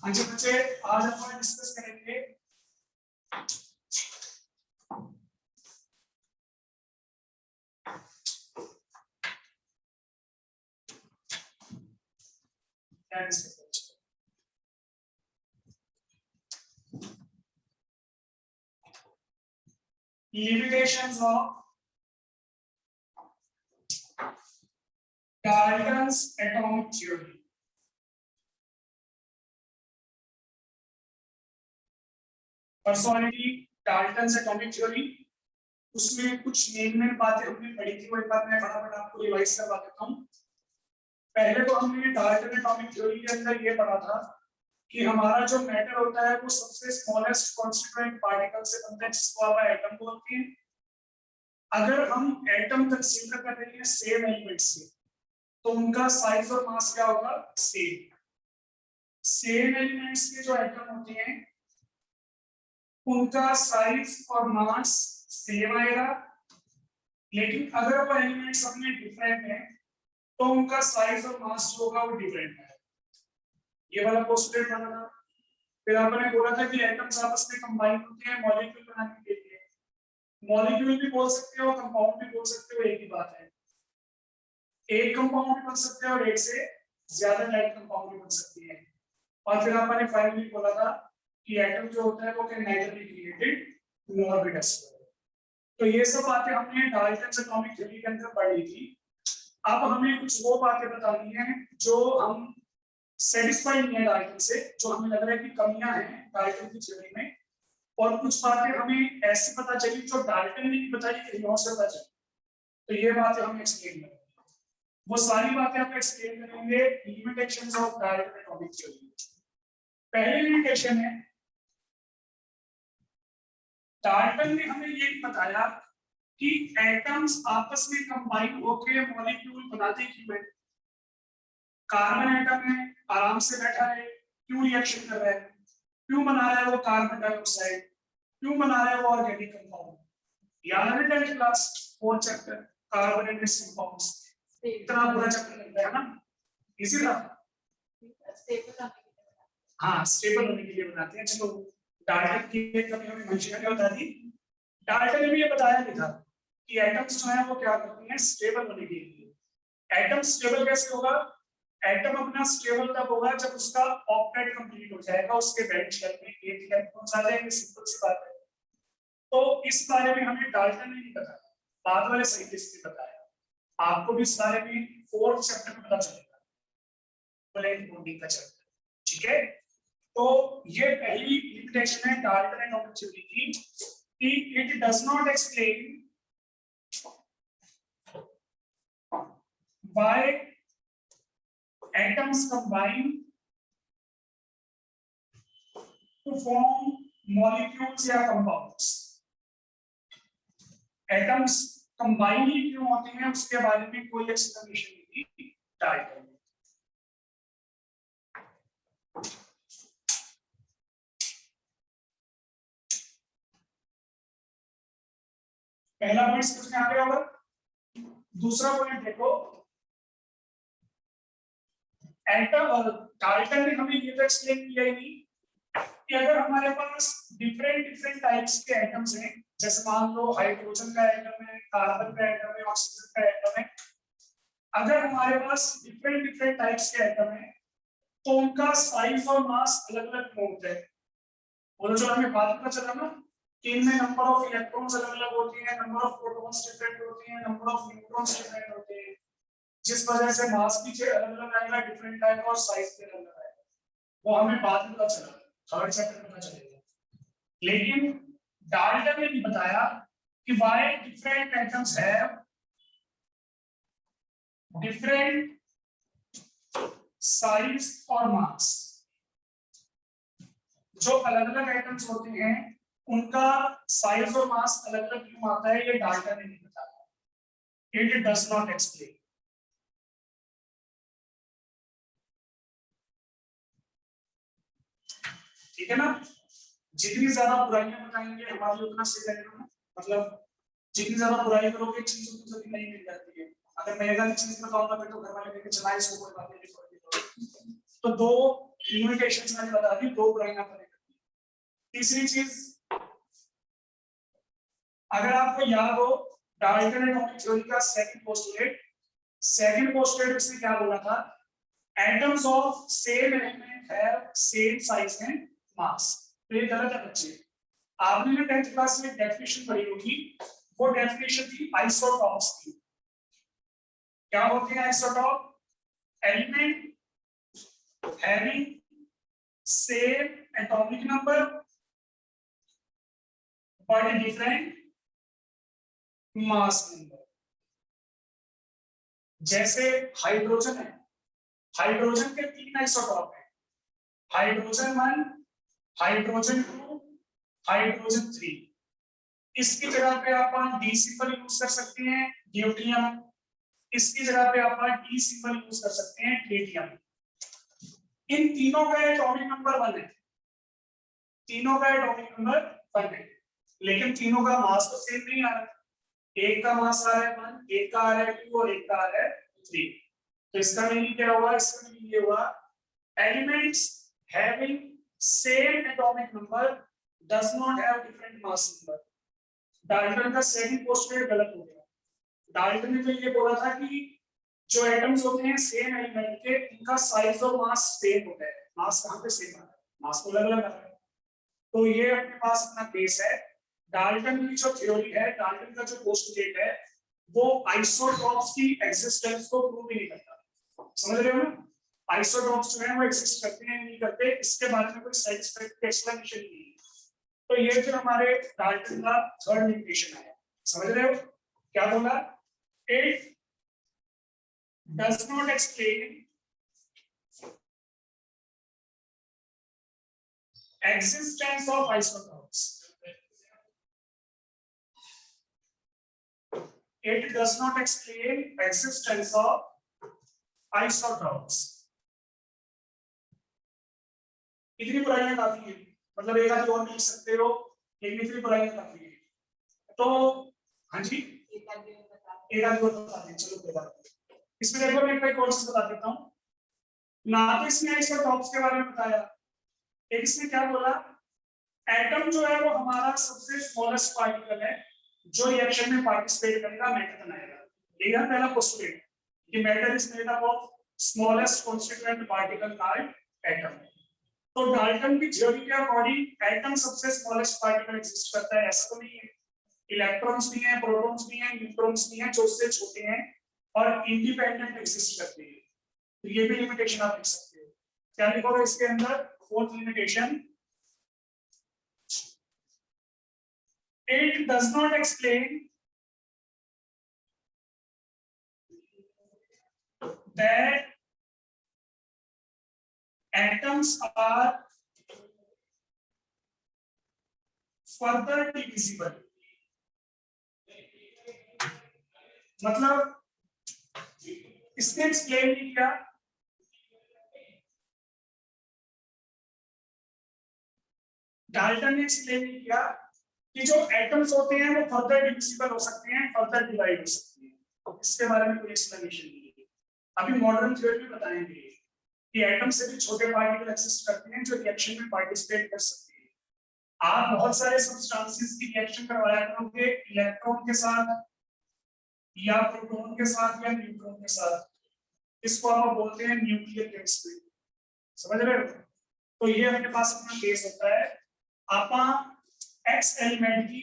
हाँ जी बच्चे, आज हम डिस्कस करेंगे limitations of Dalton's atomic theory. Personality Dalton's atomic theory, उसमें कुछ मेन बातें हमने पढ़ी थी, वो एक बार मैं फटाफट आपको रिवाइज करवा देता हूँ। पहले तो हमने डाल्टन एटॉमिक थ्योरी के अंदर ये पढ़ा था कि हमारा जो मैटर होता है वो सबसे स्मॉलेस्ट कॉन्स्टिट्यूएंट पार्टिकल से बनता है, जिसको आप एटम बोलते हैं। अगर हम एटम कंसीडर कर रहे हैं सेम एलिमेंट से, तो उनका साइज और मास क्या होगा? सेम। सेम एलिमेंट्स के जो एटम होते हैं उनका साइज और मास सेम आएगा, लेकिन अगर वो एलिमेंट्स अपने डिफरेंट हैं तो उनका साइज और मास जो होगा वो डिफरेंट है। ये वाला पोस्टुलेट बना था। फिर आपने बोला था कि एटम्स आपस में कंबाइन होते हैं मॉलिक्यूल बनाने के लिए। मॉलिक्यूल भी बोल सकते हो, कंपाउंड भी बोल सकते हो, एक ही बात है। एक कंपाउंड भी बन सकते हैं और एक से ज्यादा टाइप कंपाउंड भी बन सकती है। और फिर आपने फाइनली बोला था कि एटम जो होता है वो can nether be created nor be destroyed. तो ये सब बातें हमने डाल्टन्स एटॉमिक थ्योरी के अंदर पढ़ी थी। अब हमें कुछ वो बातें बतानी है जो हम सेटिस्फाइड नहीं है डाल्टन से, जो हमें लग रहा है कि कमियां हैं डाल्टन की थ्योरी में, और कुछ बातें हमें ऐसी पता चली जो डाल्टन ने नहीं बताई, कहीं और से पता चली। तो ये बातें हम एक्सप्लेन करेंगे। वो सारी बातें हम एक्सप्लेन करेंगे limitations of Dalton atomic theory. पहली लिमिटेशन है, डाल्टन ने हमें ये बताया कि एटम्स आपस में कंबाइन होकर मॉलिक्यूल बनाते क्यों हैं। कार्बन एटम है, आराम से बैठा है, क्यों रिएक्शन कर रहा है? क्यों बना रहा है वो कार्बन डाइऑक्साइड? क्यों बना रहा है वो ऑर्गेनिक कंपाउंड? याद है 10th class 4th chapter carbon and it's compounds. इतना बुरा चैप्टर लगता है ना, इजी था। हाँ, स्टेबल होने के लिए बनाते हैं। चलो, डाल्टन की कभी हमें मेंशन नहीं होता थी। डाल्टन ने भी ये बताया नहीं था कि एटम्स जो है वो क्या करते हैं स्टेबल होने के लिए। एटम स्टेबल कैसे होगा? एटम अपना स्टेबल तब होगा जब उसका ऑक्टेट कंप्लीट हो जाएगा, उसके वैलेंस शेल में 8 इलेक्ट्रॉन्स आ जाएंगे। सिंपल सी बात है। तो इस बारे में हमें डाल्टन ने नहीं बताया, बाद वाले साइंटिस्ट ने बताया। आपको भी इस बारे में 4th चैप्टर में पता चलेगा, वैलेंस बॉन्डिंग का चैप्टर। ठीक है, तो ये पहली लिमिटेशन है डाल्टन एटॉमिक थ्योरी की कि it does not explain why atoms combine to form molecules या compounds। atoms combine ही क्यों होते हैं उसके बारे में कोई एक्सप्लेनेशन नहीं दी डाल्टन ने। पहला पॉइंट समझ में आ गया होगा। दूसरा पॉइंट देखो, एटम और डाल्टन ने हमें ये तो एक्सप्लेन किया ही नहीं कि अगर हमारे पास डिफरेंट टाइप्स के एटम्स हैं, जैसे मान लो हाइड्रोजन का एटम है, कार्बन का एटम है, ऑक्सीजन का एटम है। अगर हमारे पास डिफरेंट टाइप्स के एटम है तो उनका साइज और मास अलग अलग क्यों होता है? वो जो हमें बात पता चला ना कि इनमें नंबर ऑफ इलेक्ट्रॉन्स अलग अलग होते हैं, नंबर ऑफ प्रोटॉन्स डिफरेंट होते हैं, नंबर ऑफ न्यूट्रॉन्स डिफरेंट होते हैं, जिस वजह से मास भी अलग अलग आएगा, डिफरेंट टाइप और साइज भी अलग अलग आएगा। वो हमें बाद में पता चला, 3rd चैप्टर में पता चलेगा। लेकिन डाल्टन ने भी बताया कि why different atoms have different size और मास। जो अलग अलग एटम्स होते हैं उनका साइज और मास अलग अलग क्यों आता है, ये डाल्टन ने नहीं बताया। It does not explain. ठीक है ना? जितनी ज्यादा बुराइयां बताएंगे हमारी उतना सही रहेगा ना। मतलब जितनी ज्यादा बुराई करोगे चीजों को जल्दी नहीं मिल जाती है। अगर मैं एक चीज बताऊंगा फिर तो घर वाले लेके चलाए इसको, कोई बात नहीं। तो दो लिमिटेशंस मैंने बता दी, 2 बुराइयां पड़ेगी। तीसरी चीज, अगर आपको याद हो डाल्टन एटॉमिक थ्योरी का सेकंड पोस्टुलेट उसने क्या बोला था, atoms of same element have same size and mass. तो ये गलत है बच्चे, आपने ना 10th क्लास में डेफिनेशन पढ़ी होगी, वो डेफिनेशन थी आइसोटॉप्स की। क्या होते हैं isotope? Element having same atomic number but different mass number. जैसे हाइड्रोजन है, हाइड्रोजन के 3 आइसोटॉप है, हाइड्रोजन 1, हाइड्रोजन 2, हाइड्रोजन 3। इसकी जगह पे आप डी सिंबल यूज कर सकते हैं, ड्यूटेरियम। इसकी जगह पे आप डी सिंबल यूज कर सकते हैं, ट्रिटियम। इन तीनों का एटॉमिक नंबर 1 है, तीनों का एटॉमिक नंबर 1 है, लेकिन तीनों का मास तो सेम नहीं आ रहा। एक का मास आ रहा है 1, एक का आ रहा है 2 और एक का आ रहा है 3। तो इसका मीनिंग क्या हुआ? इसका मीनिंग ये हुआ, elements having same atomic number does not have different mass number. Dalton का सेकंड पोस्टुलेट गलत हो गया। डाल्टन ने तो ये बोला था कि जो एटम्स होते हैं सेम एलिमेंट के, उनका साइज और मास सेम होता है। मास कहां पे सेम आता है? मास तो अलग अलग आता है। तो ये अपने पास अपना बेस है। डाल्टन की जो थ्योरी है, डाल्टन का जो पोस्टुलेट है, वो आइसोटॉप्स की एग्जिस्टेंस को प्रूव नहीं करता। समझ रहे हो ना? आइसोटॉप्स जो है वो एग्जिस्ट करते हैं नहीं करते, इसके बारे में कोई सैटिस्फैक्टरी एक्सप्लेनेशन नहीं है। तो ये जो हमारे डाल्टन का थर्ड लिमिटेशन है। समझ रहे हो क्या बोला? It does not explain existence of isotopes. It does not explain existence of isotopes. इतनी बुराइयां काफी है, मतलब एक आधी और लिख सकते हो, लेकिन इतनी बुराइयां काफी है। तो हाँ जी, एक आधी और बता दें, चलो कोई बात नहीं। इसमें देखो मैं एक और चीज बता देता हूँ। ना तो इसने आइसोटॉप्स के बारे में बताया, एक इसने क्या बोला, एटम जो है वो हमारा सबसे स्मॉलेस्ट पार्टिकल है जो रिएक्शन में पार्टिसिपेट करेगा, मैटर बनाएगा। ये है पहला पोस्टुलेट कि matter is made up of smallest constituent particle called atom. तो डाल्टन की थ्योरी के अकॉर्डिंग एटम सबसे स्मॉलेस्ट पार्टिकल एग्जिस्ट करता है, ऐसा तो नहीं है। इलेक्ट्रॉन्स भी हैं, प्रोटॉन्स भी हैं, न्यूट्रॉन्स भी हैं जो उससे छोटे हैं और इंडिपेंडेंट एग्जिस्ट करते हैं। तो ये भी लिमिटेशन आप लिख सकते हो। क्या लिखोगे इसके अंदर? Fourth limitation, it does not explain that atoms are further divisible। मतलब इसने एक्सप्लेन नहीं किया डाल्टन ने एक्सप्लेन नहीं किया कि जो एटम्स होते हैं वो फर्दर डिविजिबल हो सकते हैं, फर्दर डिवाइड हो सकते हैं। इसके बारे में कोई एक्सप्लेनेशन नहीं है। अभी मॉडर्न थ्योरी में बताएंगे कि एटम से भी छोटे पार्टिकल एग्जिस्ट करते हैं जो रिएक्शन में पार्टिसिपेट कर सकते हैं। आप बहुत सारे सब्सटेंसेस की रिएक्शन करवाया करोगे इलेक्ट्रॉन के साथ या प्रोटॉन के साथ या न्यूट्रॉन के साथ, इसको आप बोलते हैं न्यूक्लियर केमिस्ट्री। समझ रहे हो? तो ये अपने पास अपना केस होता है, आप एक्स एलिमेंट की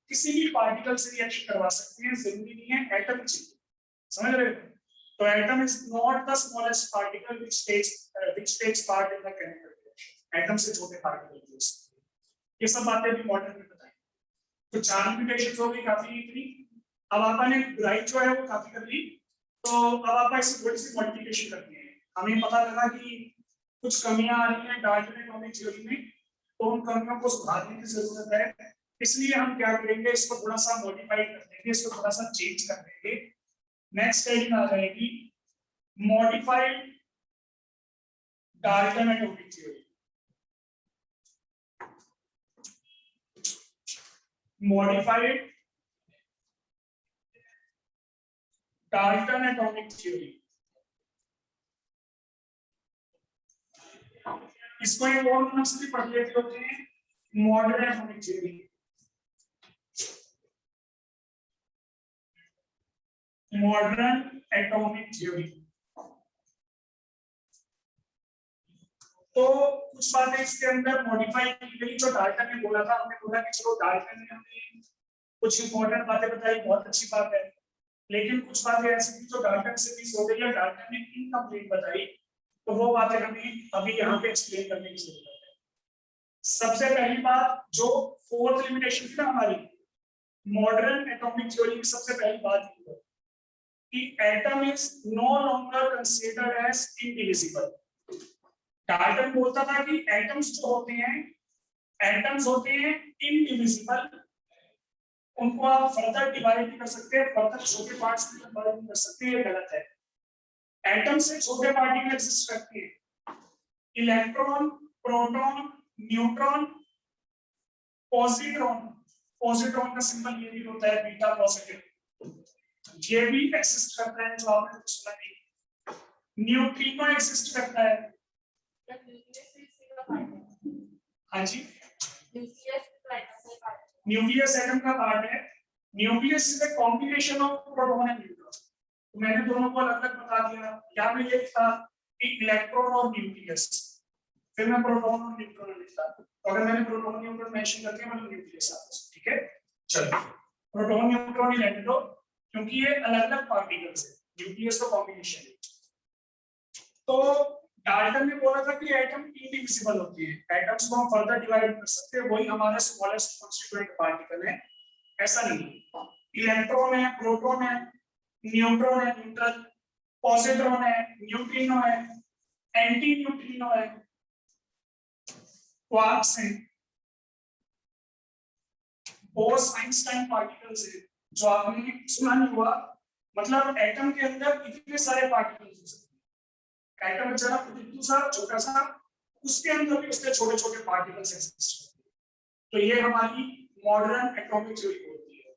किसी भी पार्टिकल से रिएक्शन करवा सकते हैं, जरूरी नहीं है एटम चाहिए। समझ रहे हो? तो atom is not the smallest particle which takes part in the chemical reaction। Atom से छोटे पार्टिकल हो सकते हैं। ये सब बातें भी मॉडर्न में बताएं। तो 4 लिमिटेशंस हो गई काफी इतनी। अब आपने राइट जो है वो काफी कर ली, तो अब आप इससे थोड़ी सी मल्टीप्लिकेशन करते हैं। हमें पता लगा कि कुछ कमियां आ रही हैं डाल्टन एटॉमिक थ्योरी में, तो उन कमियों को सुधारने की जरूरत है। इसलिए हम क्या करेंगे, इसको थोड़ा सा मॉडिफाइड कर देंगे, इसको थोड़ा सा चेंज कर देंगे। नेक्स्ट हेडिंग आ जाएगी modified Dalton atomic theory. Modified Dalton atomic theory. इसको एक और नाम से भी पढ़ लेते होते हैं, modern atomic theory. Modern atomic theory. तो कुछ बातें इसके अंदर मॉडिफाई की गई, जो डाल्टन ने बोला था। हमने बोला कि चलो डाल्टन ने हमें कुछ इंपॉर्टेंट बातें बताई, बहुत अच्छी बात है, लेकिन कुछ बातें ऐसी थी जो डाल्टन से मिस हो गई या डाल्टन ने इनकम्प्लीट बताई, तो वो बातें हमें अभी यहाँ पे एक्सप्लेन करने की जरूरत है। सबसे पहली बात, जो फोर्थ लिमिटेशन थी ना हमारी मॉडर्न एटॉमिक थ्योरी की, सबसे पहली बात ये कि atom is no longer considered as indivisible. Dalton बोलता था कि एटम्स जो होते हैं, एटम्स होते हैं इनडिविजिबल, उनको आप फर्दर डिवाइड नहीं कर सकते, फर्दर छोटे पार्ट्स में डिवाइड नहीं कर सकते, ये गलत है। एटम से छोटे पार्टिकल एग्जिस्ट करते हैं, electron, proton, neutron, positron. Positron का सिंबल ये भी होता है बीटा पॉजिटिव, ये भी एक्सिस्ट करता है, जो आपने सुना नहीं। न्यूट्रिनो एक्सिस्ट करता है। हाँ जी, न्यूक्लियस एटम का पार्ट है। Nucleus is a combination of proton and neutron. तो मैंने दोनों को अलग अलग बता दिया। क्या मैं ये लिखा कि इलेक्ट्रॉन और न्यूक्लियस, फिर मैं प्रोटॉन और न्यूट्रॉन लिखता। तो अगर मैंने प्रोटॉन न्यूट्रॉन मेंशन कर दिया मतलब न्यूक्लियस आता है, ठीक है। चलो प्रोटॉन न्यूट्रॉन ही रहने दो, क्योंकि ये अलग अलग पार्टिकल्स है, न्यूक्लियस तो कॉम्बिनेशन है। तो डाल्टन ने बोला था कि एटम इंडिविजिबल होती है, एटम्स को हम फर्दर डिवाइड कर सकते हैं, वही हमारा स्मॉलेस्ट कॉन्स्टिट्यूएंट पार्टिकल है। ऐसा नहीं, इलेक्ट्रॉन है, प्रोटॉन है, न्यूट्रॉन है, न्यूट्रल, पॉजिट्रॉन है, न्यूट्रिनो है, एंटी न्यूट्रिनो है, क्वार्क्स है, बोस-आइंस्टाइन पार्टिकल्स है, जो आपने सुना नहीं हुआ। मतलब एटम के अंदर इतने सारे पार्टिकल्स हो सकते हैं। एटम जरा सा छोटा सा, उसके अंदर भी उसके छोटे छोटे पार्टिकल्स एग्जिस्ट करते हैं। तो ये हमारी मॉडर्न एटॉमिक थ्योरी होती है।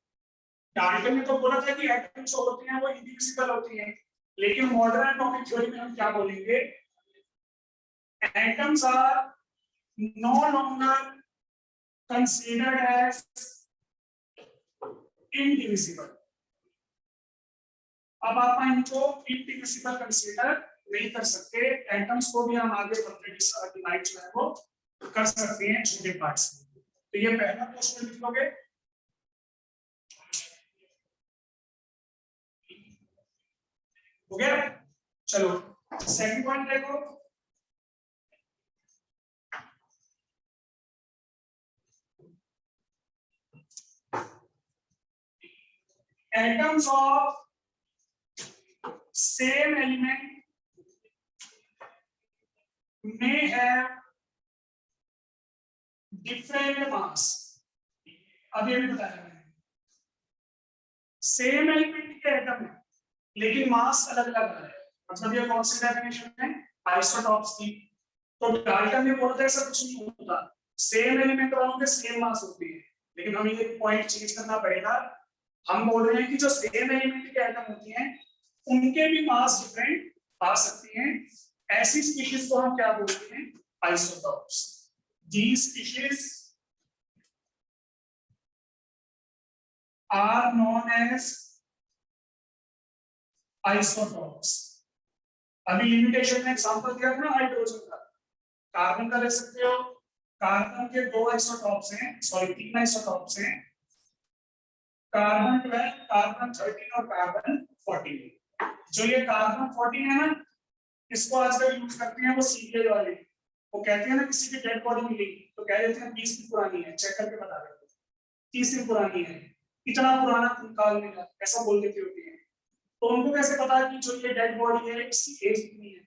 डाल्टन ने तो बोला था कि एटम जो होते हैं वो इंडिविजिबल होती हैं, लेकिन मॉडर्न एटॉमिक थ्योरी में हम क्या बोलेंगे, atoms are no longer considered as indivisible. अब आप इनको इंडिविजिबल कंसीडर नहीं कर सकते, एटम्स को भी हम आगे फर्दर डिवाइड जो है वो कर सकते हैं छोटे पार्ट्स में। तो ये पहला क्वेश्चन लिख लोगे। हो गया, चलो सेकंड पॉइंट देखो। Atoms of same element may have different mass। अब ये भी बताया मैंने, सेम एलिमेंट के एटम है लेकिन मास अलग अलग है। मतलब ये कौन सी डेफिनेशन है, आइसोटॉप्स की। तो डाल्टन ने बोला था ऐसा कुछ नहीं होता, सेम एलिमेंट वालों के सेम मास होती है, लेकिन हमें ये पॉइंट चेंज करना पड़ेगा। हम बोल रहे हैं कि जो सेम एलिमेंट के एटम होती हैं उनके भी मास डिफरेंट आ सकती हैं। ऐसी स्पीशीज को हम क्या बोलते हैं, isotopes. These species are known as isotopes। अभी लिमिटेशन में एग्जांपल दिया था ना हाइड्रोजन का, कार्बन का ले सकते हो। कार्बन के दो आइसोटॉप्स हैं, सॉरी तीन आइसोटॉप्स हैं, कार्बन 12, कार्बन 13 और कार्बन 14। जो ये कार्बन 14 है ना, इसको आजकल यूज करते हैं वो सीरियल वाले। वो कहते हैं ना किसी की डेड बॉडी मिली तो कह देते हैं 20 दिन पुरानी है, चेक करके बता देते हैं 30 दिन पुरानी है, इतना पुराना कंकाल मिला, ऐसा बोल देते होते हैं। तो उनको कैसे पता कि जो ये डेड बॉडी है इसकी एज कितनी है?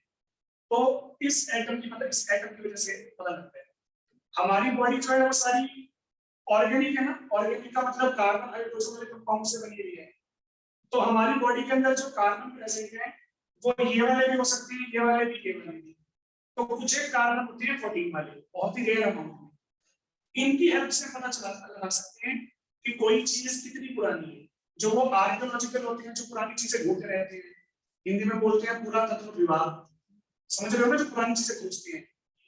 तो इस एटम की, मतलब इस एटम की वजह से पता लगता है। हमारी बॉडी जो है वो सारी ऑर्गेनिक है ना, ऑर्गेनिक का मतलब कार्बन हाइड्रोजन वाले कंपाउंड से बनी हुई है। तो हमारी बॉडी के अंदर जो कार्बन प्रेजेंट है वो ये वाले भी हो सकते हैं, ये वाले भी, ये वाले भी। तो कुछ एक कार्बन होते हैं 14 वाले, बहुत ही रेयर अमाउंट में। इनकी हेल्प से पता लगा सकते हैं कि कोई चीज कितनी पुरानी है। जो वो आर्कियोलॉजिकल होते हैं, जो पुरानी चीजें ढूंढते रहते हैं, हिंदी में बोलते हैं पुरातत्व विभाग, समझ रहे हो ना, जो पुरानी चीजें खोजते हैं।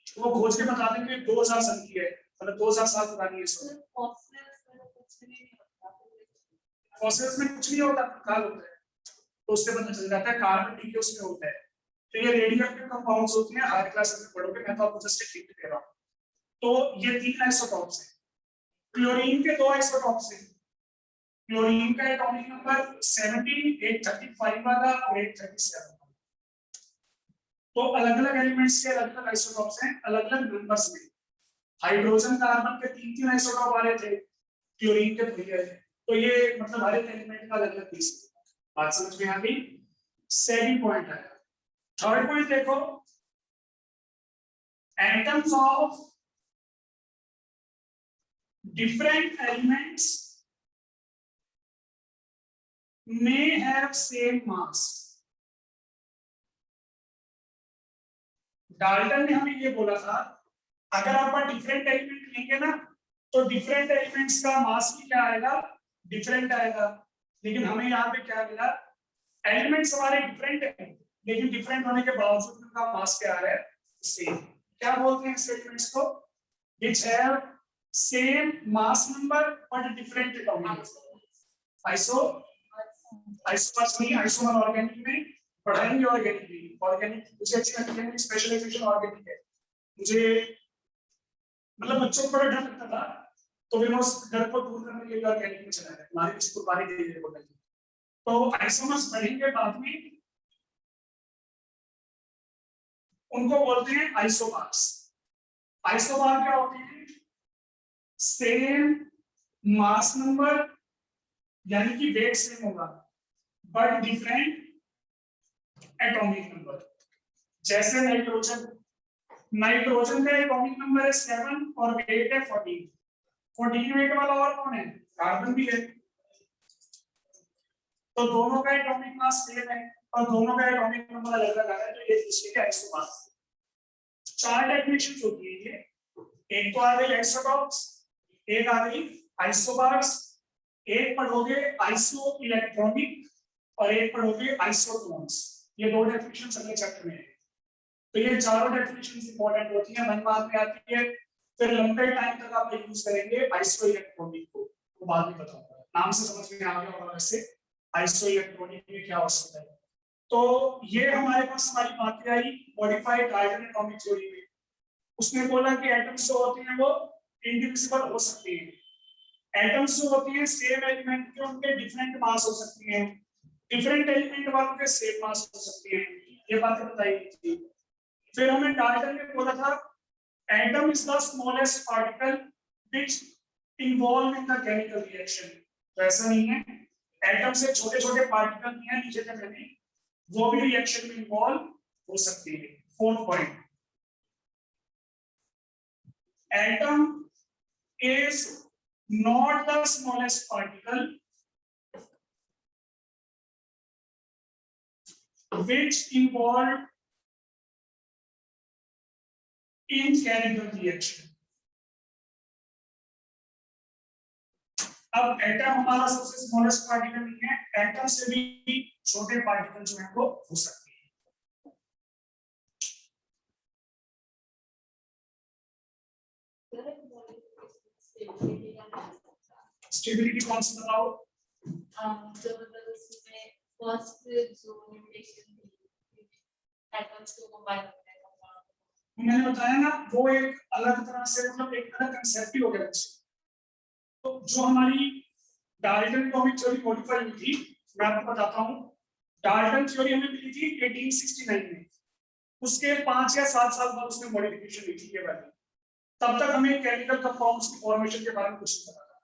वो खोज के बता देंगे 2000 सन की है, मतलब 2000 साल पुरानी है। फॉसिल्स में कुछ नहीं होता, काल होता है, तो उससे पता चल जाता है कार्बन डीके उसमें होता है। तो ये रेडियोएक्टिव कंपाउंड्स होते हैं, हायर क्लासेस में पढ़ोगे, मैं तो आपको जस्ट एक हिंट दे रहा हूँ। तो ये 3 आइसोटॉप्स हैं। क्लोरीन के 2 आइसोटॉप्स हैं। क्लोरीन का एटॉमिक नंबर 17, 835 वाला और 837 वाला। तो अलग अलग एलिमेंट्स के अलग अलग आइसोटॉप्स हैं, अलग अलग नंबर्स में। हाइड्रोजन कार्बन के 3 आइसोटॉप आ रहे थे, क्लोरीन के 3 आए थे। तो ये मतलब हर एक एलिमेंट का अलग अलग पीस है। बात समझ में आ गई? सेकंड पॉइंट है। थर्ड पॉइंट देखो, atoms of different elements may have same mass। Dalton ने हमें ये बोला था, अगर आप डिफरेंट एलिमेंट लेंगे ना, तो डिफरेंट एलिमेंट्स का मास भी क्या आएगा, डिफरेंट आएगा। लेकिन हमें यहाँ पे क्या मिला, एलिमेंट्स हमारे डिफरेंट हैं, लेकिन डिफरेंट होने के बावजूद उनका मास क्या है, सेम। क्या बोलते हैं इस एलिमेंट्स को, which have same mass number but different atomic। Isomers नहीं, आइसोमर ऑर्गेनिक में पढ़ाएंगे, ऑर्गेनिक मुझे अच्छी लगती है, स्पेशलाइजेशन ऑर्गेनिक है। मुझे मतलब बच्चों को बड़ा डर लगता था, तो फिर मैं उस डर को दूर करने के लिए ऑर्गेनिक में चला गया, हमारे किसी को बारी दे को लगी। तो आइसोमर्स पढ़ेंगे बाद में, उनको बोलते हैं आइसोबार्स। आइसोबार क्या होते हैं, सेम मास नंबर, यानी कि वेट सेम होगा बट डिफरेंट एटॉमिक नंबर। जैसे नाइट्रोजन, नाइट्रोजन का एटॉमिक नंबर है 7 और वेट है 14। 14 वेट वाला और कौन है, कार्बन भी है। तो दोनों का एटॉमिक मास सेम है और दोनों का एटॉमिक नंबर अलग अलग है, तो ये दूसरे के आइसोमार्स। 4 डेफिनेशंस होती है ये, एक तो आ गई आइसोटॉप्स, एक आ गई आइसोबार्स, एक पढ़ोगे आइसो इलेक्ट्रॉनिक और एक पढ़ोगे आइसोटोन्स। ये 2 डेफिनेशंस अगले चैप्टर में है। तो ये चारों डेफिनेशंस इंपॉर्टेंट होती हैं, 1 मार्क में आती है। फिर लंबे टाइम तक आप यूज करेंगे आइसो इलेक्ट्रॉनिक को, तो बाद में बताऊंगा, नाम से समझ में आ गया होगा वैसे आइसो इलेक्ट्रॉनिक में क्या हो सकता है। तो ये हमारे पास हमारी बातें आई मॉडिफाइड डाल्टन एटॉमिक थ्योरी में। उसने बोला कि एटम्स जो होते हैं वो इंडिविजिबल हो सकते हैं, एटम्स जो होती हैं सेम एलिमेंट के, उनके डिफरेंट मास हो सकती हैं, डिफरेंट एलिमेंट वालों के सेम मास हो सकती हैं, ये बातें बताई गई थी। फिर हमें डाल्टन ने बोला था atom is the smallest particle which involve in the chemical reaction. तो ऐसा नहीं है, एटम से छोटे छोटे पार्टिकल भी हैं, नीचे तक मैंने, वो भी रिएक्शन में इन्वॉल्व हो सकते हैं। Fourth point, atom is not the smallest particle which involved in chemical reaction। अब एटम हमारा सबसे स्मॉलेस्ट पार्टिकल नहीं है, एटम से भी छोटे पार्टिकल जो है वो हो सकते हैं। स्टेबिलिटी कौन सी बताओ, जो मतलब उसमें फर्स्ट जो म्यूटेशन थी एटम्स को कंबाइन करने का, मैंने बताया ना, वो एक अलग तरह से मतलब एक अलग कांसेप्ट ही हो गया। तो जो हमारी डाल्टन एटॉमिक थ्योरी मॉडिफाई हुई थी, मैं आपको बताता हूँ। डाल्टन थ्योरी हमें मिली थी 1869 में, उसके 5 या 7 साल बाद उसमें मॉडिफिकेशन हुई थी ये वाली। तब तक हमें केमिकल कंपाउंड्स की फॉर्मेशन के बारे में कुछ नहीं पता था,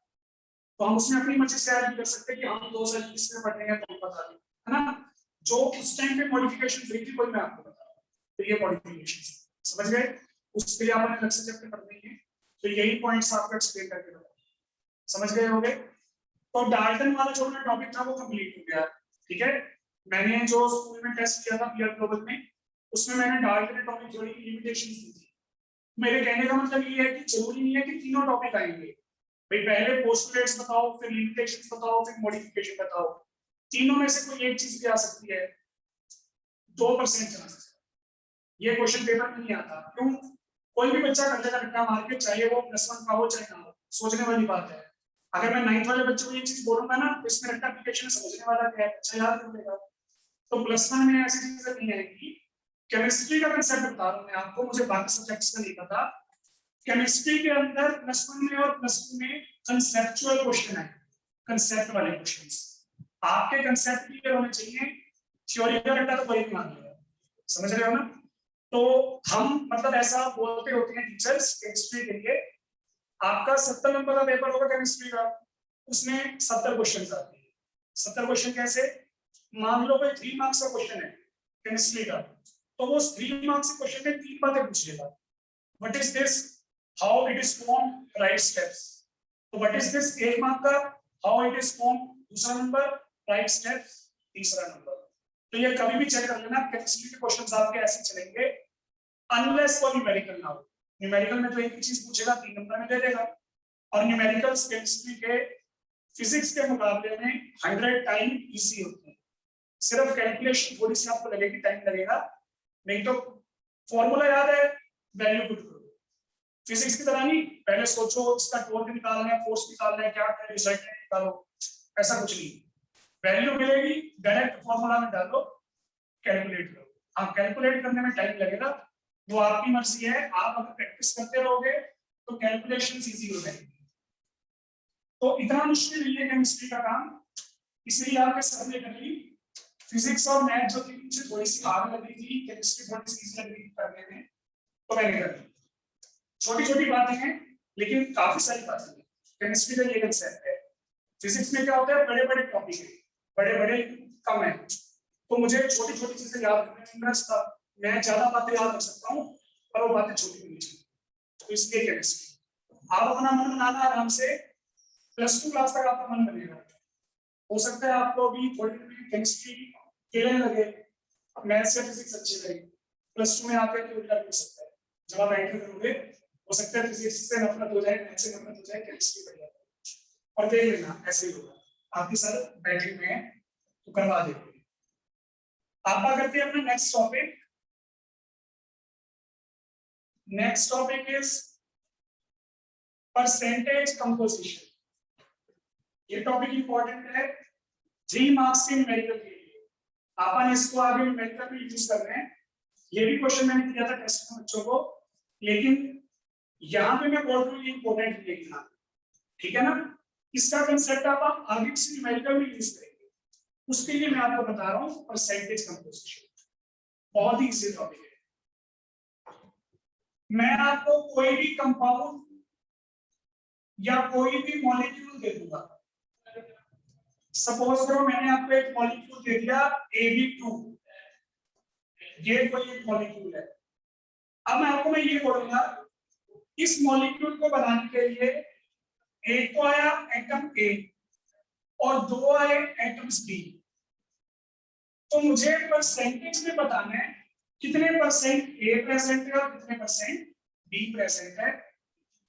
तो हम उसमें अपनी मर्जी से ऐड कर सकते हैं कि हम 2020 में पढ़ रहे हैं तो बता दें, है ना। जो उस टाइम पे मॉडिफिकेशन हुई थी वही मैं आपको बता रहा हूँ। तो ये मॉडिफिकेशन समझ गए, उसके लिए आपने अलग से चैप्टर पढ़ने हैं, तो यही पॉइंट्स आपको एक्सप्लेन करके बताऊंगा, समझ गए होंगे। तो डाल्टन वाला जो ना टॉपिक था वो कंप्लीट हो गया, ठीक है। मैंने जो स्कूल में टेस्ट किया था पीआर ग्लोबल में, उसमें मैंने डाल्टन एटॉमिक थ्योरी की लिमिटेशंस दी थी। मेरे कहने का मतलब ये है कि जरूरी नहीं है कि तीनों टॉपिक आएंगे भाई, पहले पोस्टुलेट्स बताओ, फिर लिमिटेशंस बताओ, फिर मॉडिफिकेशन बताओ। तीनों में से कोई एक चीज भी आ सकती है, 2% चांसेस। ये क्वेश्चन पेपर में नहीं आता, क्यों? कोई भी बच्चा कर लेगा रट्टा मार के, चाहे वो +1 का हो चाहे ना हो, सोचने वाली बात है। अगर मैं 9th वाले बच्चों को ये चीज बोलूंगा ना तो इसमें रट्टा एप्लीकेशन समझने वाला क्या है, अच्छा याद कर लेगा। तो +1 में ऐसी चीजें नहीं आएगी। केमिस्ट्री का कंसेप्ट बता रहा हूं मैं आपको, मुझे बाकी सब्जेक्ट्स का नहीं पता। केमिस्ट्री के अंदर +1 में और +2 में कंसेप्चुअल क्वेश्चन है, कंसेप्ट वाले क्वेश्चंस। आपके कंसेप्ट क्लियर होने चाहिए, थ्योरी का रट्टा तो कोई नहीं मान लेगा, समझ रहे हो ना। तो हम मतलब ऐसा बोलते होते हैं टीचर्स केमिस्ट्री के लिए, आपका 70 नंबर का पेपर होगा केमिस्ट्री का, उसमें 70 क्वेश्चन आते हैं। 70 क्वेश्चन कैसे, मान लो कोई 3 मार्क्स का क्वेश्चन है केमिस्ट्री का, तो वो 3 मार्क्स के क्वेश्चन में 3 बातें पूछेगा। What is this, how it is form, right steps. तो व्हाट इज दिस 1 मार्क का, हाउ इट इज फॉर्म दूसरा नंबर, राइट स्टेप्स तीसरा नंबर। तो ये कभी भी चेक कर लेना, केमिस्ट्री के क्वेश्चंस आपके ऐसे चलेंगे अनलेस वो न्यूमेरिकल ना हो। न्यूमेरिकल में तो एक ही चीज पूछेगा 3 नंबर में दे देगा, और न्यूमेरिकल्स केमिस्ट्री के फिजिक्स के मुकाबले में 100 टाइम इजी होते हैं। सिर्फ कैलकुलेशन थोड़ी सी आपको लगेगी, टाइम लगेगा, नहीं तो फॉर्मूला याद है, वैल्यू पुट करो। फिजिक्स की तरह नहीं पहले सोचो इसका टोर्क निकालना है, फोर्स निकालना है, क्या रिजल्ट निकालो, ऐसा कुछ नहीं। वैल्यू मिलेगी, डायरेक्ट फॉर्मूला में डालो, कैलकुलेट करो। हाँ, कैलकुलेट करने में टाइम लगेगा, वो आपकी मर्जी है। आप अगर प्रैक्टिस करते रहोगे तो कैलकुलेशंस इजी हो जाएंगी। तो इतना मुश्किल नहीं है केमिस्ट्री का काम, इसलिए आपने सर ने कर ली। फिजिक्स और मैथ जो थी मुझे थोड़ी सी हार्ड लग रही थी, केमिस्ट्री थोड़ी सी इजी लग रही थी करने में, तो मैंने कर ली। छोटी छोटी बातें हैं लेकिन काफी सारी बातें हैं। केमिस्ट्री का ये कंसेप्ट है। फिजिक्स में क्या होता है, बड़े बड़े टॉपिक है, बड़े बड़े कम है, तो मुझे छोटी छोटी चीजें याद रखने में इंटरेस्ट था। मैं ज्यादा बातें याद रख सकता हूँ पर वो बातें छोटी होनी चाहिए, तो इसलिए केमिस्ट्री। आप अपना मन बनाना आराम से, +2 क्लास तक आपका मन बनेगा। हो सकता है आपको अभी थोड़ी केमिस्ट्री खेलने लगे, मैथ से फिजिक्स अच्छी लगे, +2 में आकर के उल्टा हो सकता है। जब आप एंटर करोगे हो सकता है फिजिक्स से नफरत हो जाए, मैथ से नफरत हो जाए, केमिस्ट्री बढ़ जाए। और देख लेना ऐसे ही होगा, आपके सर बैठे हुए हैं तो करवा देंगे। आप क्या करते हैं अपना next topic. Next topic is percentage composition. ये टॉपिक इंपॉर्टेंट है 3 मार्क्स के न्यूमेरिकल के लिए। अपन इसको आगे न्यूमेरिकल में यूज कर रहे हैं। ये भी क्वेश्चन मैंने दिया था टेस्ट में बच्चों को, लेकिन यहाँ पे मैं बोल रहा हूँ ये इंपॉर्टेंट लिखना, ठीक है ना। इसका कंसेप्ट आप आगे से न्यूमेरिकल में यूज करेंगे, उसके लिए मैं आपको बता रहा हूँ परसेंटेज कंपोजिशन। बहुत ही इजी टॉपिक है। मैं आपको कोई भी कंपाउंड या कोई भी मॉलिक्यूल दे दूंगा। सपोज करो मैंने आपको एक मॉलिक्यूल दे दिया Ab2, ये कोई एक मॉलिक्यूल है। अब मैं ये बोलूंगा इस मॉलिक्यूल को बनाने के लिए एक तो आया एटम A और 2 आए एटम्स B। तो मुझे परसेंटेज में बताना है कितने परसेंट A प्रेजेंट है और कितने परसेंट B प्रेजेंट है।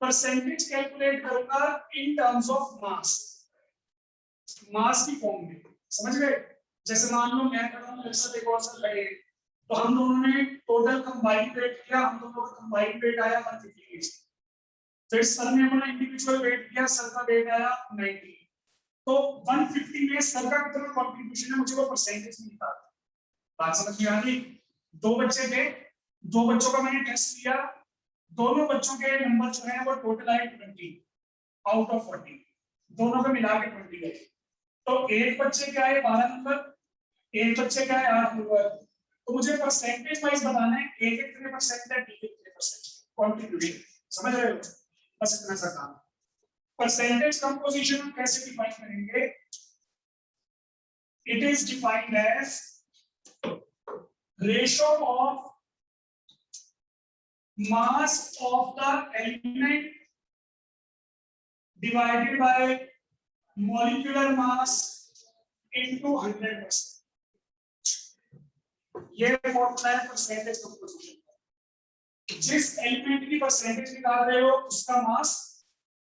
परसेंटेज कैलकुलेट करूंगा इन टर्म्स ऑफ मास, मास की फॉर्म में, समझ गए। जैसे मान लो मैं खड़ा हूं, मेरे साथ एक और सर खड़े हैं, तो हम दोनों ने टोटल कंबाइंड वेट किया, हम दोनों का कंबाइंड वेट आया 150 केजी। फिर सर ने अपना इंडिविजुअल वेट किया, सर का वेट आया 90। तो 150 में सर का कितना कंट्रीब्यूशन है मुझे वो परसेंटेज में निकालना। बात समझ में आ गई। 2 बच्चे थे, 2 बच्चों का मैंने टेस्ट किया, दोनों बच्चों के नंबर जो है वो टोटल आए 20 आउट ऑफ 40, दोनों को मिला के 20 गए। तो एक बच्चे के आए 12 नंबर, एक बच्चे के आए 8 नंबर। तो मुझे परसेंटेज वाइज बताना है A के कितने परसेंट है, B के कितने परसेंट कंट्रीब्यूशन, समझ रहे हो। बस इतना सा काम। परसेंटेज कंपोजिशन हम कैसे डिफाइन करेंगे। It is defined as ratio of mass of the element divided by molecular mass into 100%। ये फॉर्मूला है परसेंटेज कंपोजिशन। जिस एलिमेंट की परसेंटेज निकाल रहे हो उसका मास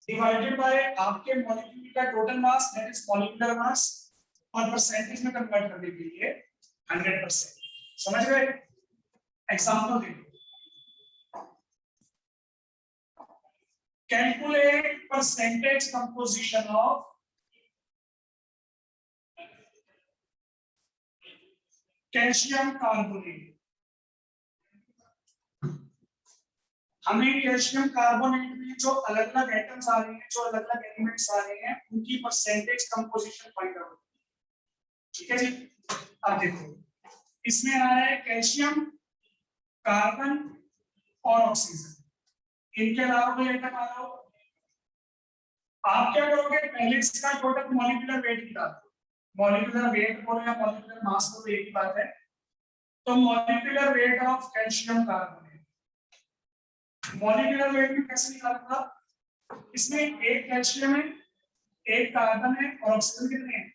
डिवाइडेड बाय आपके मॉलिक्यूल का total mass, that is molecular mass, और परसेंटेज में कन्वर्ट करने के लिए 100%। समझ गए। एग्जांपल देखो, Calculate percentage composition of calcium carbonate. हमें कैल्शियम कार्बोनेट में जो अलग अलग एटम्स आ रहे हैं, जो अलग अलग एलिमेंट्स आ रहे हैं, उनकी परसेंटेज कंपोजिशन फाइंड आउट। ठीक है जी। अब देखो इसमें आ रहा है कैल्शियम, कार्बन और ऑक्सीजन। इनके अलावा कोई एटम आ रहा हो, आप क्या करोगे, पहले इसका टोटल मॉलिक्यूलर वेट निकालो। मॉलिक्यूलर वेट बोलो या मॉलिक्यूलर मास बोलो, एक ही बात है। तो molecular weight of calcium carbonate, molecular weight में कैसे निकालूंगा, इसमें एक कैल्शियम है, एक कार्बन है और ऑक्सीजन कितने हैं,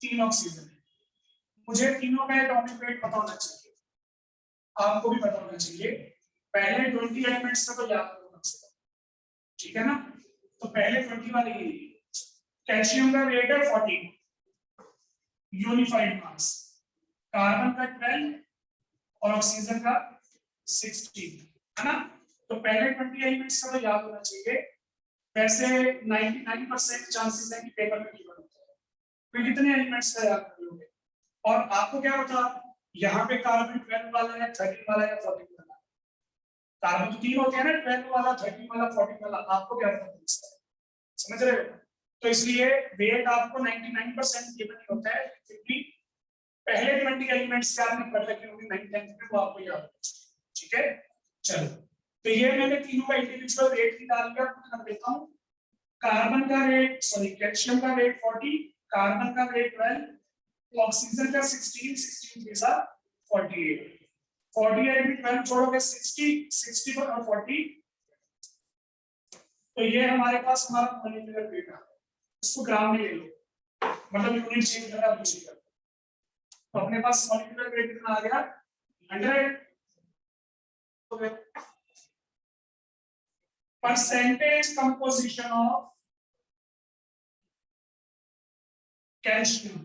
3 ऑक्सीजन है। मुझे तीनों का एटॉमिक वेट पता होना चाहिए, आपको भी पता होना चाहिए। पहले 20 एलिमेंट्स का तो याद करो कम से कम, ठीक है ना। तो पहले 20 वाले ही, कैल्शियम का वेट है 40 यूनिफाइड मास, कार्बन का 12 और ऑक्सीजन का 16, है ना। तो पहले 20 एलिमेंट्स का तो याद होना चाहिए। वैसे 99% चांसेस है कि पेपर में गिवन होता है, तो कितने एलिमेंट्स का याद कर लोगे। और आपको क्या पता यहाँ पे कार्बन 12 वाला है, 13 वाला है, 14 वाला। कार्बन तो 3 होते हैं ना, 12 वाला, 13 वाला, 14 वाला, आपको क्या पता, समझ रहे हो। तो इसलिए वेट आपको 99% गिवन नहीं होता है, फिर भी पहले 20 एलिमेंट्स क्या आपने पढ़ रखे होंगे 9th 10th में, वो आपको याद होगा। ठीक है, चलो। तो ये मैंने तीनों का इंडिविजुअल वेट निकाल लिया, कर देता हूं। कार्बन का वेट, सॉरी कैल्शियम का वेट 40, कार्बन का वेट 12, ऑक्सीजन का 16, 16 के साथ 48, 48 में 12 छोड़ोगे 60, 60 और 40, तो ये हमारे पास हमारा मॉलिक्यूलर वेट है। इसको ग्राम में ले लो, मतलब यूनिट चेंज करना पूछेगा। तो अपने पास मॉलिक्यूलर वेट कितना आ गया, 100। Percentage composition of calcium,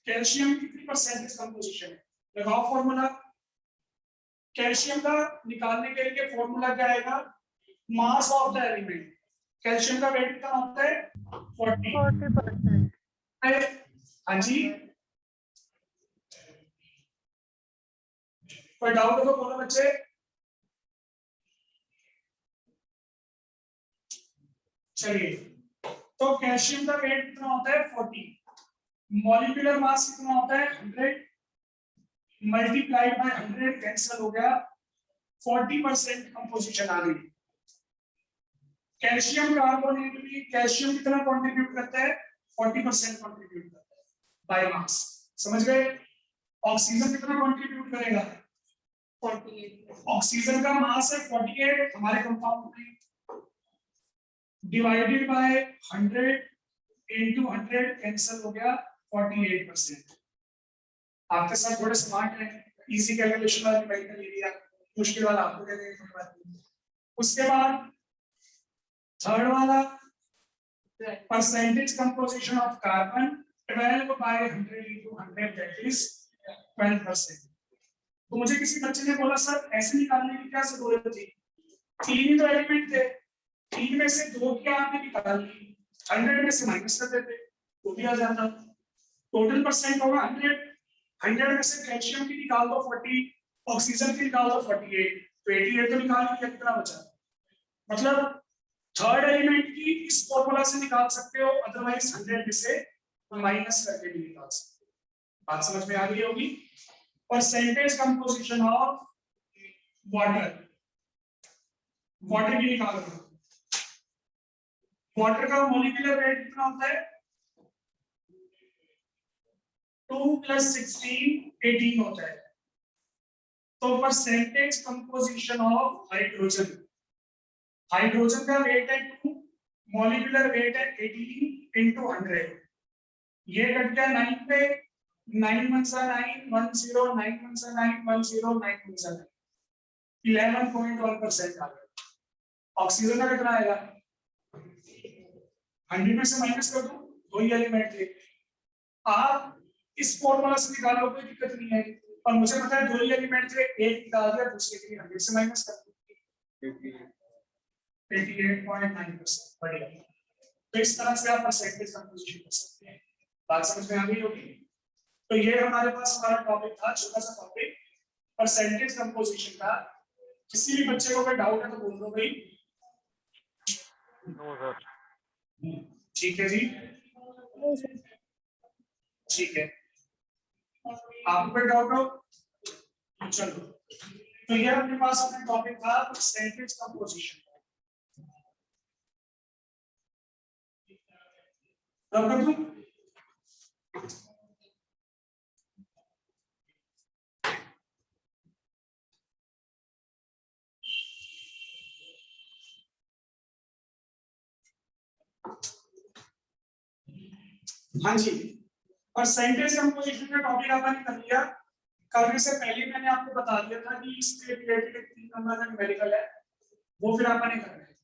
calcium कितनी परसेंटेज कंपोजिशन है, लगाओ फॉर्मूला। कैल्शियम का निकालने के लिए फॉर्मूला क्या आएगा, mass of the element. Calcium का वेट कितना होता है, 40%। हाँ जी, कोई डाउट हो तो बोलो बच्चे। चलिए, तो कैल्शियम का वेट कितना होता है, 40, मॉलिक्यूलर मास कितना होता है, 100 मल्टीप्लाइड बाय 100, कैंसिल हो गया, 40% कंपोजिशन आ गई। कैल्शियम कार्बोनेट भी, कैल्शियम कितना कंट्रीब्यूट करता है, 40% कंट्रीब्यूट करता है बाय मास, समझ गए। ऑक्सीजन कितना कंट्रीब्यूट करेगा, 48, ऑक्सीजन का मास है 48 हमारे कंपाउंड में, डिवाइडेड बाय 100 into 100, कैंसिल हो गया, 48%। आपके साथ थोड़े स्मार्ट हैं, इजी कैलकुलेशन वाला मैं ले लिया, मुश्किल वाला आपको दे देंगे, कोई बात नहीं। उसके बाद थर्ड वाला, percentage composition of carbon 12 by 100 into 100, that is 12%। तो मुझे किसी बच्चे ने बोला सर ऐसे निकालने की क्या जरूरत थी, 3 ही तो एलिमेंट थे, 3 में से 2 क्या आपने निकाल ली, 100 में से माइनस कर देते तो भी आ जाता। टोटल परसेंट होगा 100, 100 में से कैल्शियम की निकाल दो 40, ऑक्सीजन की निकाल दो 48, तो 88 तो निकाल लिया, कितना बचा। मतलब थर्ड एलिमेंट की इस फॉर्मूला से निकाल सकते हो, अदरवाइज 100 में से माइनस करके भी निकाल सकते हो। बात समझ में आ गई होगी। Percentage composition of water, water की निकाल लो। वाटर का मॉलिक्यूलर वेट कितना होता है, 2 + 16 18 होता है। तो percentage composition of hydrogen, hydrogen का वेट है 2, मॉलिक्यूलर वेट है 18 into 100, ये कट गया 9 पे, 9 1 9 1 0 9 1 9 1 0 9 1 9, 11.1% आ गया। ऑक्सीजन का कितना आएगा, 100 में से माइनस कर दो, 2 ही एलिमेंट थे। आप इस फॉर्मूला से निकालो, कोई दिक्कत नहीं है, और मुझे पता है 2 ही एलिमेंट थे, एक निकाल दिया, दूसरे के लिए 100 से माइनस कर दो। 88.9%। बढ़िया। तो इस तरह से आप परसेंटेज कंपोजिशन कर सकते हैं। बात समझ में आ गई होगी। तो ये हमारे पास हमारा टॉपिक था, छोटा सा टॉपिक परसेंटेज कंपोजिशन का। किसी भी बच्चे को कोई डाउट है तो बोल दो भाई। No sir. ठीक है जी, ठीक है। आपको कोई डाउट हो? चलो, तो ये अपने पास अपना टॉपिक था परसेंटेज कंपोजिशन। कर दूं? हाँ जी, परसेंटेज कंपोजिशन का टॉपिक आपने कर लिया। करने से पहले मैंने आपको बता दिया था कि इसके रिलेटेड 3 नंबर का न्यूमेरिकल है, वो फिर आपने करना है।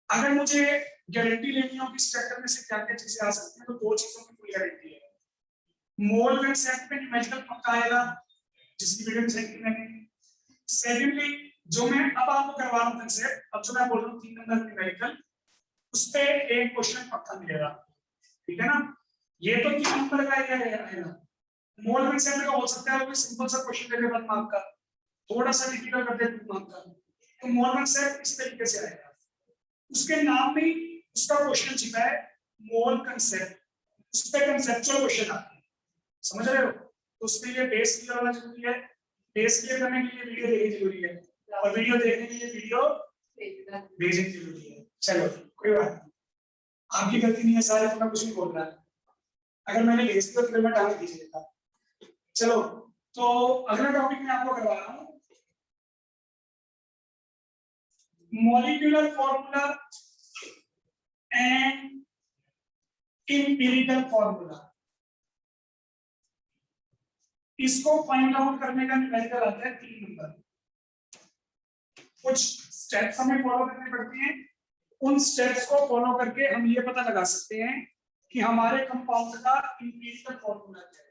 अगर मुझे गारंटी लेनी हो कि इस चैप्टर में से क्या क्या चीजें आ सकती हैं, तो 2 चीजों की फुल गारंटी है। मोल कंसेप्ट पे न्यूमेरिकल पक्का आएगा, जिसकी वीडियो सेंड की मैंने। सेकेंडली, जो मैं अब आपको करवा रहा हूं कंसेप्ट, अब जो मैं बोल रहा हूं 3 नंबर न्यूमेरिकल, उस पे एक क्वेश्चन पक्का मिलेगा। ठीक है ना? ये तो 3 नंबर का आएगा। मोल कंसेप्ट का हो सकता है कोई सिंपल सा क्वेश्चन दे दे 1 मार्क का, थोड़ा सा डिफिकल्ट कर दे 2 मार्क का। तो मोल कंसेप्ट इस तरीके से आएगा। उसके नाम में उसका क्वेश्चन छिपा है, मोल कंसेप्ट। उस पे कंसेप्चुअल क्वेश्चन आते हैं, समझ रहे हो? तो उसके लिए बेस क्लियर होना जरूरी है। बेस क्लियर करने के लिए वीडियो देखनी जरूरी है, और वीडियो देखने के लिए वीडियो भेजनी जरूरी है। चलो कोई बात नहीं, आपकी गलती नहीं है, सारे तो मैं कुछ नहीं बोल रहा। अगर मैंने भेज दिया तो फिर मैं डाल दीजिएगा। चलो, तो अगला टॉपिक मैं आपको करवा रहा हूं, molecular formula and empirical formula. इसको फाइंड आउट करने का न्यूमेरिकल आता है 3 नंबर। कुछ स्टेप्स हमें फॉलो करने पड़ते हैं, उन स्टेप्स को फॉलो करके हम ये पता लगा सकते हैं कि हमारे कंपाउंड का एम्पिरिकल फॉर्मूला क्या है।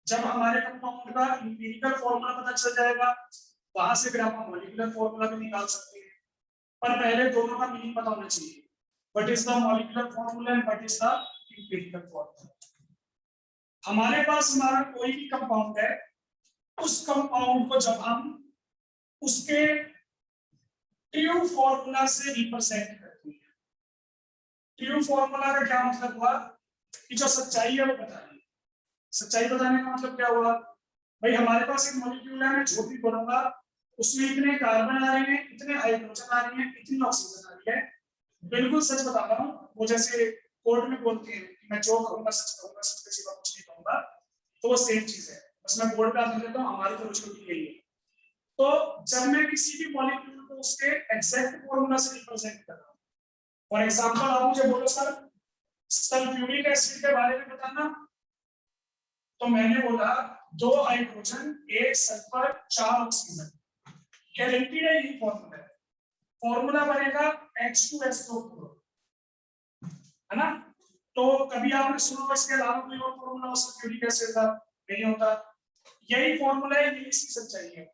जब हमारे कंपाउंड का एम्पिरिकल फॉर्मूला पता चल जाएगा, वहां से फिर हम मॉलिक्यूलर फॉर्मूला भी निकाल सकते हैं। पर पहले दोनों का मीनिंग पता होना चाहिए, what is the molecular formula and what is the empirical formula. हमारे पास हमारा कोई भी कंपाउंड है, उस कंपाउंड को जब हम उसके ट्रू फॉर्मूला से रिप्रेजेंट करते हैं। ट्रू फॉर्मूला का क्या मतलब हुआ कि जो सच्चाई है वो बताइए। सच्चाई बताने का मतलब क्या हुआ? भाई हमारे पास एक मॉलिक्यूल है, मैं जो भी बोलूंगा उसमें इतने कार्बन आ रहे हैं, इतने हाइड्रोजन आ रही है, इतनी ऑक्सीजन आ रही है, बिल्कुल सच बता रहा हूँ। वो जैसे कोर्ट में बोलते हैं कि मैं जो कहूंगा सच कहूंगा, सच के सिवा कुछ नहीं कहूंगा, तो वो सेम चीज है। बस मैं बोर्ड पे आ देता हूँ, हमारी तो रुचि यही है। तो जब मैं किसी भी मॉलिक्यूल को उसके एग्जैक्ट फॉर्मूला से रिप्रेजेंट कर रहा हूँ, फॉर एग्जांपल आप मुझे बोलो सर सल्फ्यूरिक एसिड के बारे में बताना, तो मैंने बोला 2 हाइड्रोजन 1 सल्फर 4 ऑक्सीजन, गारंटीड है यही फॉर्मूला है। फॉर्मूला बनेगा H2SO4, है ना? तो कभी आपने सुना इसके अलावा कोई और फॉर्मूला हो सल्फ्यूरिक एसिड का? नहीं होता। यही फॉर्मूला है, यही इसकी सच्चाई है।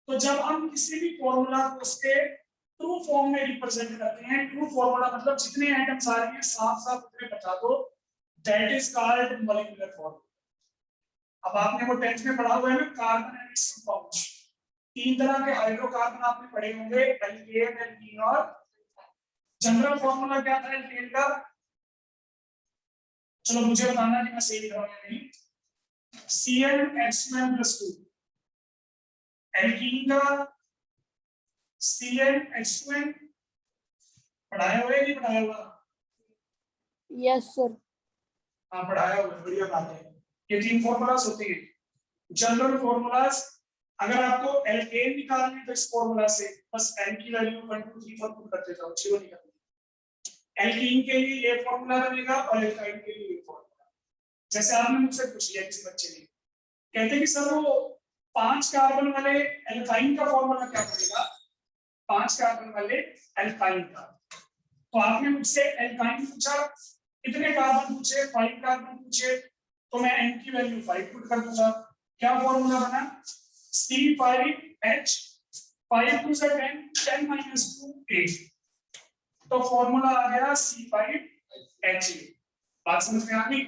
तो जब हम किसी भी फॉर्मूला को उसके ट्रू फॉर्म में रिप्रेजेंट करते हैं, ट्रू फॉर्मूला मतलब जितने एटम्स आ रहे हैं साफ साफ उतने बता दो, that is called molecular formula. अब आपने वो 10th में पढ़ा हुआ है ना, कार्बन एंड इट्स कंपाउंड्स। 3 तरह के हाइड्रोकार्बन आपने पढ़े होंगे, एल्केन, एल्कीन और जनरल फॉर्मूला क्या था एल्केन का? चलो मुझे बताना कि मैं सही कर रहा हूं या नहीं। CnH2n+2। एल्कीन का CnH2n पढ़ाया हुआ है नहीं पढ़ाया हुआ? Yes sir. हाँ पढ़ाया हुआ, बढ़िया बात है। ये 3 फॉर्मूलाज होते हैं जनरल फॉर्मूलाज। अगर आपको एल्केन निकालनी है तो इस फॉर्मूला से बस n की वैल्यू 1 2 3 4 पुट कर देता हूं, 0 निकालनी। एल्कीन के लिए ये फॉर्मूला बनेगा और एल्काइन के लिए ये फॉर्मूला। जैसे आपने मुझसे पूछ लिया किसी बच्चे ने, कहते कि सर वो 5 कार्बन वाले एल्काइन का फॉर्मूला क्या बनेगा? 5 कार्बन वाले एल्काइन का। तो आपने मुझसे एल्काइन पूछा, कितने कार्बन पूछे? 5 कार्बन पूछे, तो मैं n की वैल्यू 5 पुट कर दूंगा। क्या फॉर्मूला बना? C5H, 5 2 10, 10 - 2 8। तो फॉर्मूला आ गया C5H8। बात समझ में आ गई?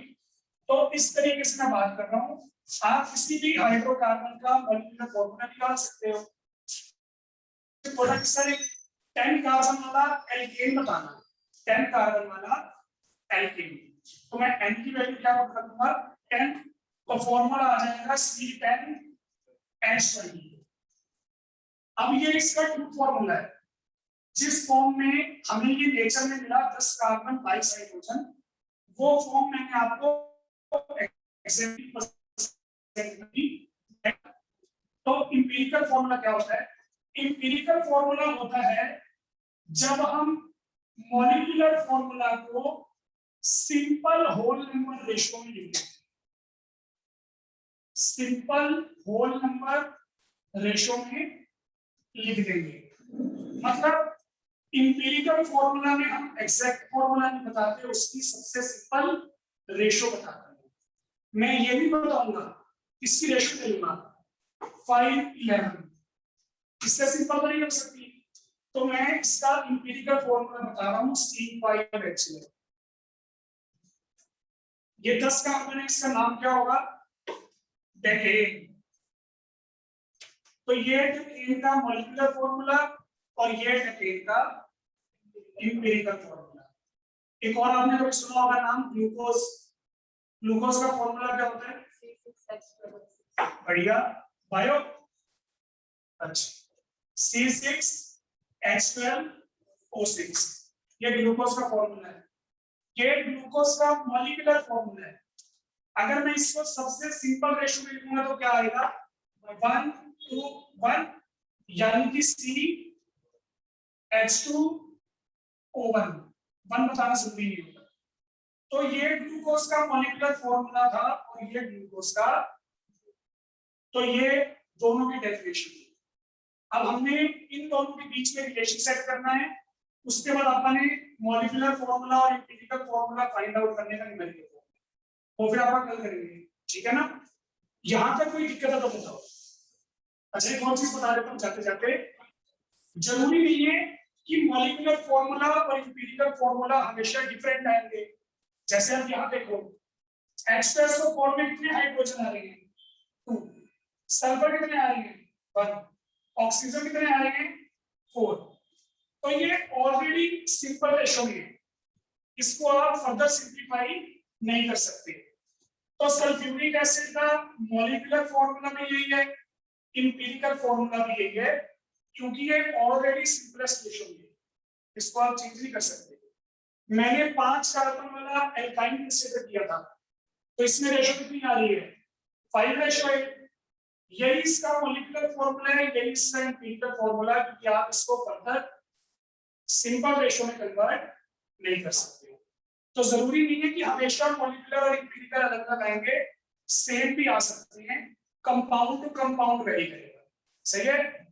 तो इस तरीके से मैं बात कर रहा हूँ, आप किसी भी हाइड्रोकार्बन का मॉलिक्यूलर फॉर्मूला निकाल सकते हो। सर 10 कार्बन वाला एल्केन बताना, 10 कार्बन वाला एल्केन, तो मैं N की वैल्यू क्या पुट कर दूंगा 10, तो फॉर्मूला आ जाएगा C10H20। अब ये इसका ट्रू फॉर्मूला है, जिस फॉर्म में हमें ये नेचर में मिला 10 कार्बन 22 हाइड्रोजन, वो फॉर्म मैंने आपको तो इंपीरिकल फॉर्मूला क्या होता है? इंपीरिकल फॉर्मूला होता है जब हम मॉलिक्यूलर फॉर्मूला को सिंपल होल नंबर रेशियो में लिखते हैं। सिंपल होल नंबर रेशियो में लिख देंगे, मतलब इंपीरिकल फॉर्मूला में हम एग्जैक्ट फॉर्मूला नहीं बताते, उसकी सबसे सिंपल रेशियो बताते हैं। मैं ये भी बताऊंगा इसकी रेशियो ले लूंगा 5:11, इससे सिंपल तो नहीं हो सकती, तो मैं इसका इंपीरिकल फॉर्मूला बता रहा हूं C5H11। ये 10 कार्बन है, इसका नाम क्या होगा डेकेन। तो ये डेकेन का मॉलिक्यूलर फॉर्मूला और ये डेकेन का इंपीरिकल फॉर्मूला। एक और आपने कभी सुना होगा नाम ग्लूकोज। ग्लूकोज का फॉर्मूला क्या होता है? बढ़िया, बायो, अच्छा C6H12O6, ये ग्लूकोज का फॉर्मूला है। ये ग्लूकोज का मॉलिक्यूलर फॉर्मूला है। अगर मैं इसको सबसे सिंपल रेशियो में लिखूंगा तो क्या आएगा 1:1, यानी कि CH2O1, 1 बताना जरूरी नहीं होता। तो ये ग्लूकोज का मॉलिक्यूलर फॉर्मूला था और ये ग्लूकोज का, तो ये दोनों की डेफिनेशन थी। अब हमने इन दोनों के बीच में रिलेशन सेट करना है, उसके बाद अपने मॉलिक्यूलर फॉर्मूला और इंपीरिकल फॉर्मूला फाइंड आउट करने का नियम है, वो फिर आप कल करेंगे, ठीक है ना? यहां तक कोई दिक्कत है तो बताओ। अच्छा एक और चीज बता देता हूं जाते जाते, जरूरी नहीं है कि मॉलिक्यूलर फॉर्मूला और इंपीरिकल फॉर्मूला हमेशा डिफरेंट आएंगे। जैसे आप यहां देखो H2SO4 में कितने हाइड्रोजन आ रहे हैं 2, सल्फर कितने आ रहे हैं 1, ऑक्सीजन कितने आ रहे हैं 4। तो ये ऑलरेडी सिंपल रेशियो है, इसको आप फर्दर सिंपलीफाई नहीं कर सकते। तो सल्फ्यूरिक एसिड का मॉलिक्यूलर फॉर्मूला भी यही है, इंपीरिकल फॉर्मूला भी यही है, क्योंकि ये ऑलरेडी सिंपलेस्ट रेशियो है, इसको आप चेंज नहीं कर सकते। मैंने 5 कार्बन वाला एल्काइन कंसीडर किया था, तो इसमें रेशियो कितनी आ रही है 5:8। यही इसका मॉलिक्यूलर फॉर्मूला है, यही इसका इंपीरिकल फॉर्मूला है, क्योंकि आप इसको फर्दर सिंपल रेशियो में कन्वर्ट नहीं कर सकते। तो जरूरी नहीं है कि हमेशा मॉलिक्यूलर और इंपीरिकल अलग अलग आएंगे, सेम भी आ सकते हैं, कंपाउंड टू कंपाउंड वेरी करेगा। सही है?